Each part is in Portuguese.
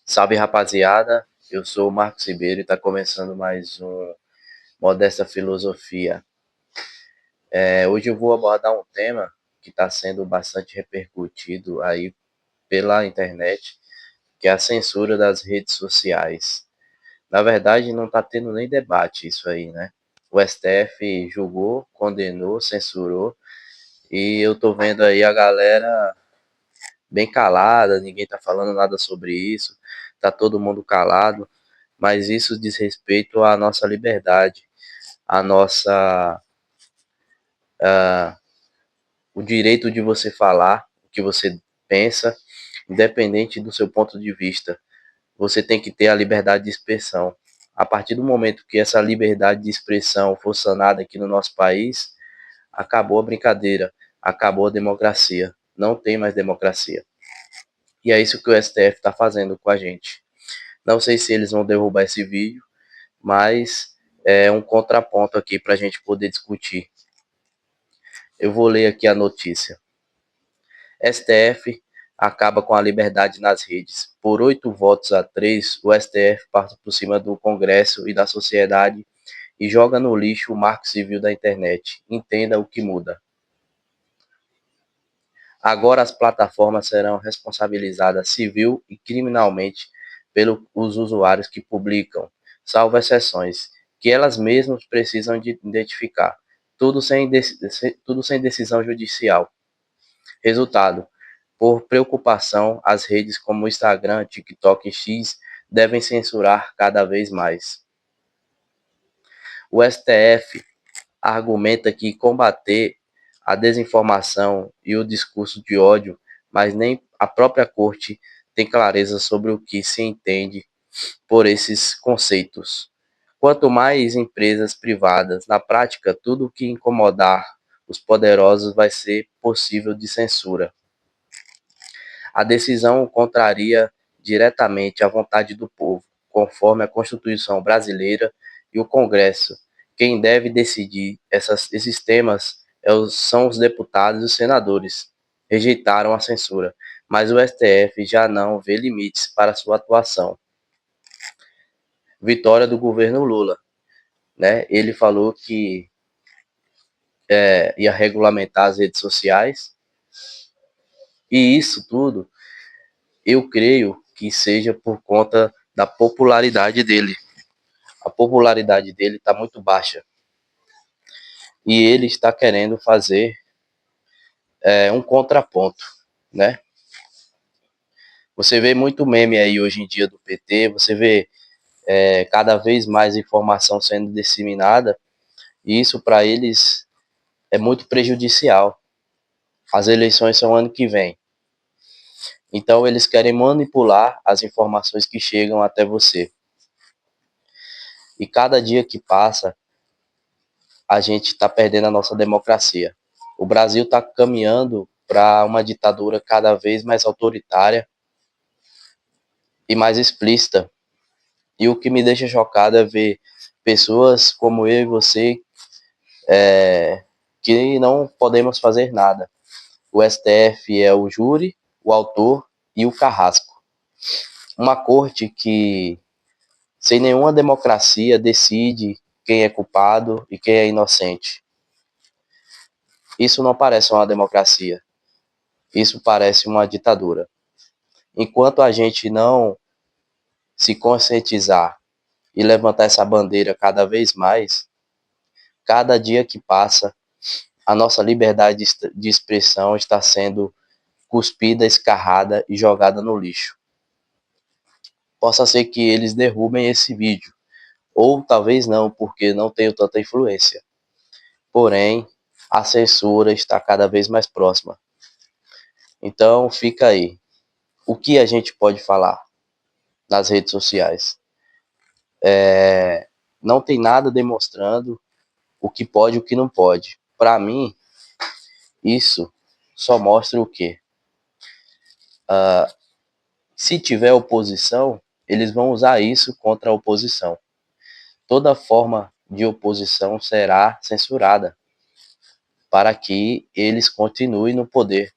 Salve, rapaziada, eu sou o Marcos Ribeiro e está começando mais um Modesta Filosofia. Hoje eu vou abordar um tema que está sendo bastante repercutido aí pela internet, que é a censura das redes sociais. Na verdade, não está tendo nem debate isso aí, né? O STF julgou, condenou, censurou, e eu tô vendo aí a galera bem calada, ninguém tá falando nada sobre isso, tá todo mundo calado, mas isso diz respeito à nossa liberdade, à nossa, o direito de você falar o que você pensa, independente do seu ponto de vista. Você tem que ter a liberdade de expressão. A partir do momento que essa liberdade de expressão for sanada aqui no nosso país, acabou a brincadeira, acabou a democracia. Não tem mais democracia. E é isso que o STF está fazendo com a gente. Não sei se eles vão derrubar esse vídeo, mas é um contraponto aqui para a gente poder discutir. Eu vou ler aqui a notícia. STF acaba com a liberdade nas redes. Por 8 votos a 3, o STF passa por cima do Congresso e da sociedade e joga no lixo o marco civil da internet. Entenda o que muda. Agora as plataformas serão responsabilizadas civil e criminalmente pelos usuários que publicam, salvo exceções, que elas mesmas precisam de identificar. Tudo sem decisão judicial. Resultado: por preocupação, as redes como Instagram, TikTok e X devem censurar cada vez mais. O STF argumenta que combater a desinformação e o discurso de ódio, mas nem a própria corte tem clareza sobre o que se entende por esses conceitos. Quanto mais empresas privadas, na prática, tudo que incomodar os poderosos vai ser possível de censura. A decisão contraria diretamente a vontade do povo, conforme a Constituição brasileira e o Congresso. Quem deve decidir esses temas são os deputados e os senadores. Rejeitaram a censura, mas o STF já não vê limites para sua atuação. Vitória do governo Lula, né? Ele falou que ia regulamentar as redes sociais, e isso tudo eu creio que seja por conta da popularidade dele. A popularidade dele está muito baixa. E ele está querendo fazer um contraponto, né? Você vê muito meme aí hoje em dia do PT, você vê cada vez mais informação sendo disseminada, e isso para eles é muito prejudicial. As eleições são ano que vem. Então eles querem manipular as informações que chegam até você. E cada dia que passa, a gente está perdendo a nossa democracia. O Brasil está caminhando para uma ditadura cada vez mais autoritária e mais explícita. E o que me deixa chocado é ver pessoas como eu e você que não podemos fazer nada. O STF é o júri, o autor e o carrasco. Uma corte que, sem nenhuma democracia, decide quem é culpado e quem é inocente. Isso não parece uma democracia. Isso parece uma ditadura. Enquanto a gente não se conscientizar e levantar essa bandeira cada vez mais, cada dia que passa, a nossa liberdade de expressão está sendo cuspida, escarrada e jogada no lixo. Possa ser que eles derrubem esse vídeo, ou talvez não, porque não tenho tanta influência. Porém, a censura está cada vez mais próxima. Então, fica aí. O que a gente pode falar nas redes sociais? Não tem nada demonstrando o que pode e o que não pode. Para mim, isso só mostra o quê? Se tiver oposição, eles vão usar isso contra a oposição. Toda forma de oposição será censurada para que eles continuem no poder.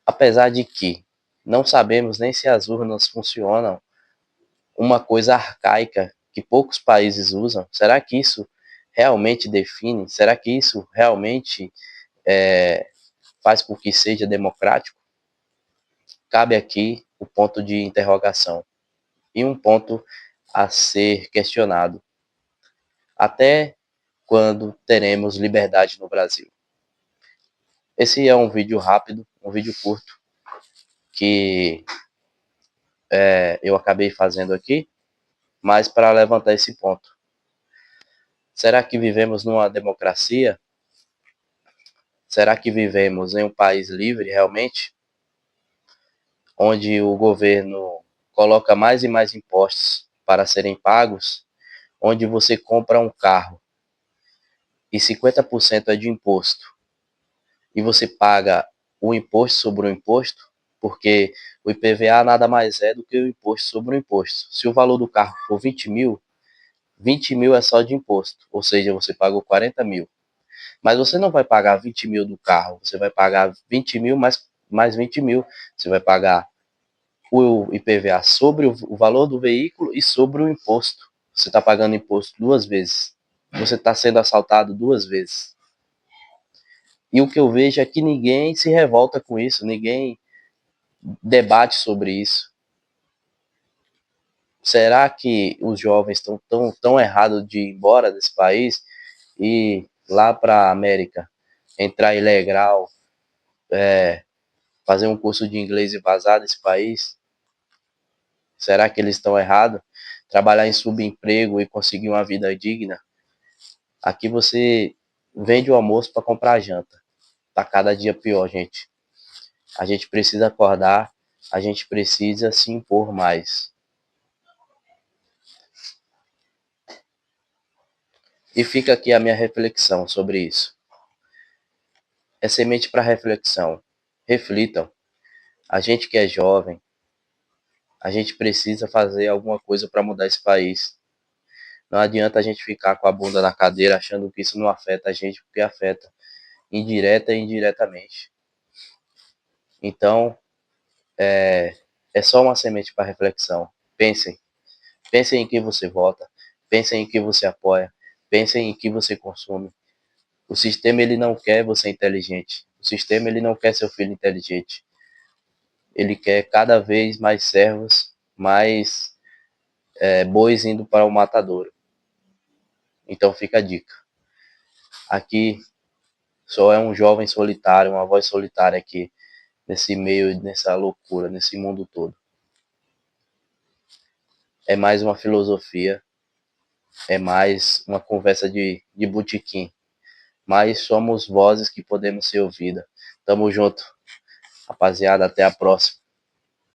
Apesar de que Não sabemos nem se as urnas funcionam, uma coisa arcaica que poucos países usam. Será que isso realmente define? Será que isso realmente faz com que seja democrático? Cabe aqui o ponto de interrogação e um ponto a ser questionado. Até quando teremos liberdade no Brasil? Esse é um vídeo rápido, um vídeo curto, que eu acabei fazendo aqui, mas para levantar esse ponto. Será que vivemos numa democracia? Será que vivemos em um país livre realmente? Onde o governo coloca mais e mais impostos para serem pagos? Onde você compra um carro e 50% é de imposto, e você paga o imposto sobre o imposto, porque o IPVA nada mais é do que o imposto sobre o imposto. Se o valor do carro for 20 mil, 20 mil é só de imposto, ou seja, você pagou 40 mil. Mas você não vai pagar 20 mil do carro, você vai pagar 20 mil mais 20 mil. Você vai pagar o IPVA sobre o valor do veículo e sobre o imposto. Você está pagando imposto duas vezes. Você está sendo assaltado duas vezes. E o que eu vejo é que ninguém se revolta com isso, ninguém debate sobre isso. Será que os jovens estão tão errados de ir embora desse país e lá para a América entrar ilegal, fazer um curso de inglês e vazar desse país? Será que eles estão errados? Trabalhar em subemprego e conseguir uma vida digna? Aqui você vende o almoço para comprar a janta. Tá cada dia pior, gente. A gente precisa acordar, a gente precisa se impor mais. E fica aqui a minha reflexão sobre isso. É semente para reflexão. Reflitam. A gente que é jovem, a gente precisa fazer alguma coisa para mudar esse país. Não adianta a gente ficar com a bunda na cadeira achando que isso não afeta a gente, porque afeta, indireta e indiretamente. Então, é só uma semente para reflexão. Pensem. Pensem em que você vota. Pensem em que você apoia. Pensem em que você consome. O sistema ele não quer você inteligente. O sistema ele não quer seu filho inteligente. Ele quer cada vez mais servos, mais bois indo para o matadouro. Então fica a dica. Aqui só é um jovem solitário, uma voz solitária aqui, nesse meio, nessa loucura, nesse mundo todo. É mais uma filosofia, é mais uma conversa de botequim. Mas somos vozes que podemos ser ouvidas. Tamo junto, rapaziada, até a próxima.